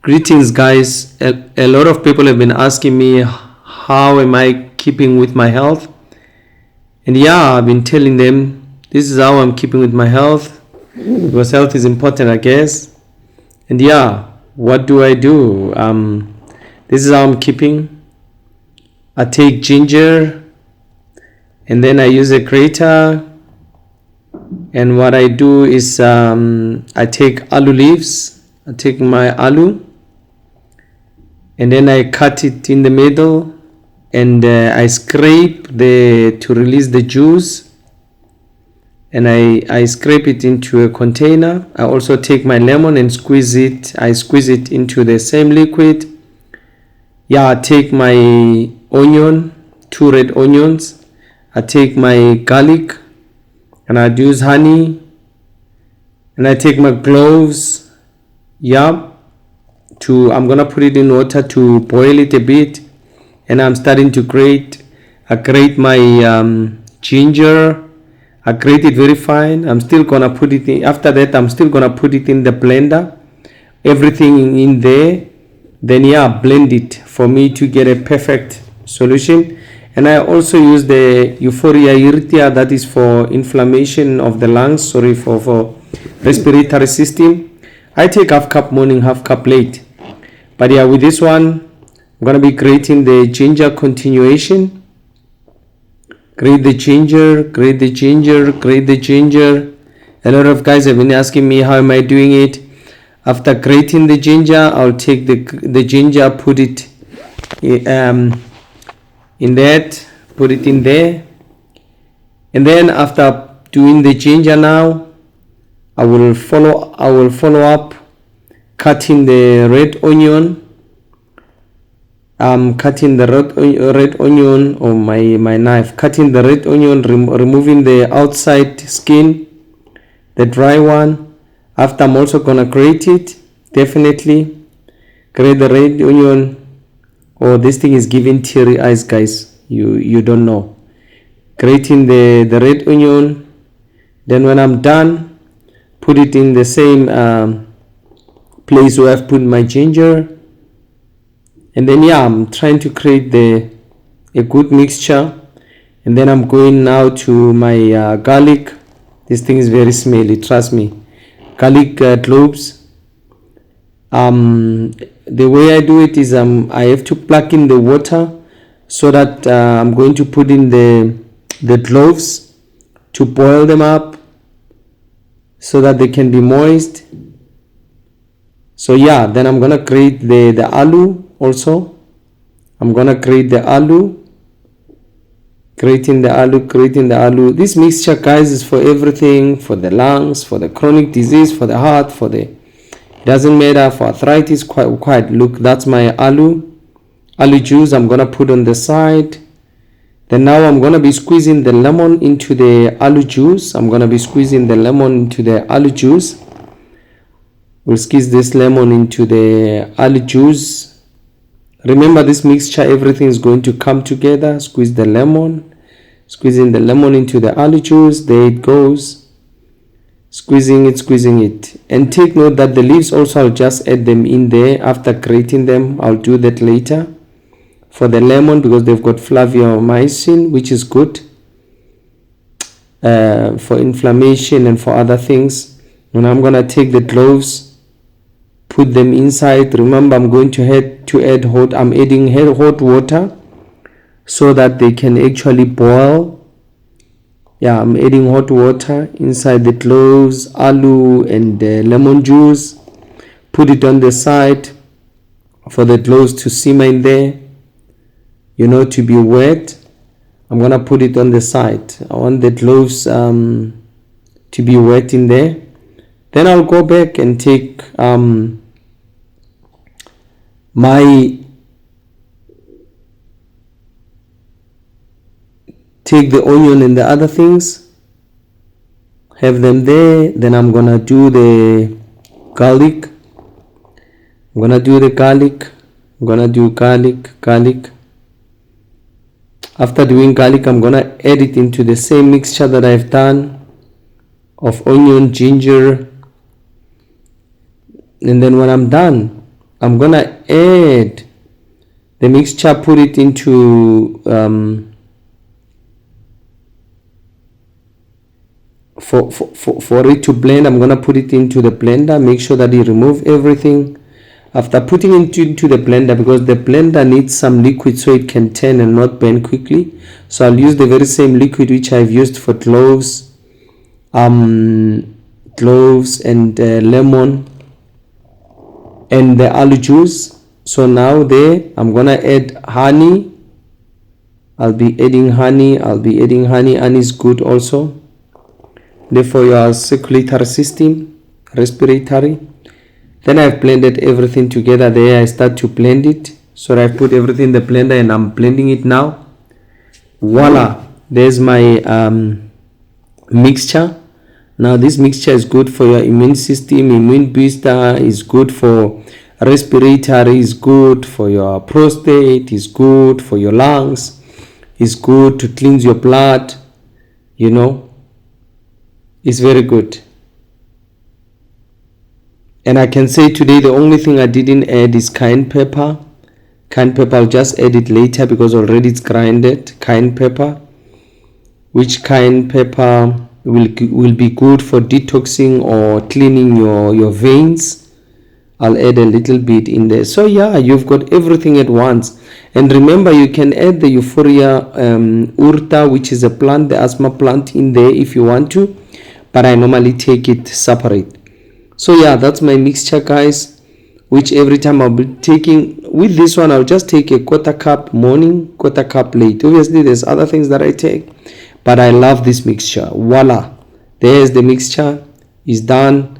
Greetings, guys. A lot of people have been asking me how am I keeping with my health, and yeah, I've been telling them this is how I'm keeping with my health because health is important, I guess. And yeah, what do I do? This is how I'm keeping. I take ginger, and then I use a grater. And what I do is I take aloo leaves. I take my aloo, and then I cut it in the middle, and I scrape to release the juice, and I scrape it into a container. I also take my lemon and squeeze it. I squeeze it into the same liquid. Yeah, I take my onion, 2 red onions. I take my garlic, and I use honey, and I take my cloves. Yeah. I'm gonna put it in water to boil it a bit, and I'm starting to grate. I grate my ginger. I grate it very fine. I'm still gonna put it in. After that, I'm still gonna put it in the blender. Everything in there. Then yeah, blend it for me to get a perfect solution. And I also use the Euphoria Erythia, that is for inflammation of the lungs. Sorry, for respiratory system. I take half cup morning, half cup late. But yeah, with this one, I'm going to be grating the ginger continuation. Grate the ginger, grate the ginger, grate the ginger. A lot of guys have been asking me how am I doing it. After grating the ginger, I'll take the ginger, put it in that, put it in there. And then after doing the ginger now, I will follow up cutting the red onion. I'm cutting the red onion on my knife, cutting the red onion, removing the outside skin, the dry one. After, I'm also gonna grate it. Definitely grate the red onion. Oh, this thing is giving teary eyes, guys. You don't know. Grating the red onion. Then when I'm done, put it in the same place where I've put my ginger, and then yeah, I'm trying to create a good mixture. And then I'm going now to my garlic. This thing is very smelly, trust me. Garlic cloves. The way I do it is I have to plug in the water, so that I'm going to put in the cloves to boil them up so that they can be moist. So yeah, then I'm gonna grate the aloo also. I'm gonna grate the aloo, grating the aloo. This mixture, guys, is for everything, for the lungs, for the chronic disease, for the heart, it doesn't matter, for arthritis. Quite look, that's my aloo juice. I'm gonna put on the side. Then now I'm gonna be squeezing the lemon into the aloo juice. We'll squeeze this lemon into the aloo juice. Remember, this mixture, everything is going to come together. Squeeze the lemon, squeezing the lemon into the aloo juice. There it goes. Squeezing it. And take note that the leaves also, I'll just add them in there after grating them. I'll do that later for the lemon because they've got flavomycin, which is good for inflammation and for other things. And I'm gonna take the cloves, put them inside. Remember, I'm going to add hot water so that they can actually boil. Yeah, I'm adding hot water inside the cloves, aloo, and lemon juice. Put it on the side for the cloves to simmer in there, to be wet. I'm gonna put it on the side. I want the cloves to be wet in there. Then I'll go back and take take the onion and the other things, have them there. Then I'm gonna do the garlic. I'm gonna do garlic. After doing garlic, I'm gonna add it into the same mixture that I've done of onion, ginger, and then when I'm done, I'm gonna add the mixture, put it into for it to blend. I'm gonna put it into the blender. Make sure that you remove everything after putting it into the blender, because the blender needs some liquid so it can turn and not burn quickly. So I'll use the very same liquid which I've used for cloves and lemon and the aloe juice. So now there I'm gonna add honey. I'll be adding honey. Honey is good also, therefore your circulatory system, respiratory. Then I've blended everything together there. I start to blend it. So I put everything in the blender and I'm blending it now. Voila, there's my mixture. Now this mixture is good for your immune system, immune booster, is good for respiratory, is good for your prostate, is good for your lungs, is good to cleanse your blood, you know, it's very good. And I can say today the only thing I didn't add is cayenne pepper. Cayenne pepper, I'll just add it later because already it's grinded. Cayenne pepper, which cayenne pepper will be good for detoxing or cleaning your veins. I'll add a little bit in there. So yeah, you've got everything at once. And remember, you can add the Euphorbia urta, which is a plant, the asthma plant, in there if you want to, but I normally take it separate. So yeah, that's my mixture, guys, which every time I'll be taking. With this one, I'll just take a quarter cup morning, quarter cup late. Obviously there's other things that I take, but I love this mixture. Voila, there's the mixture, is done.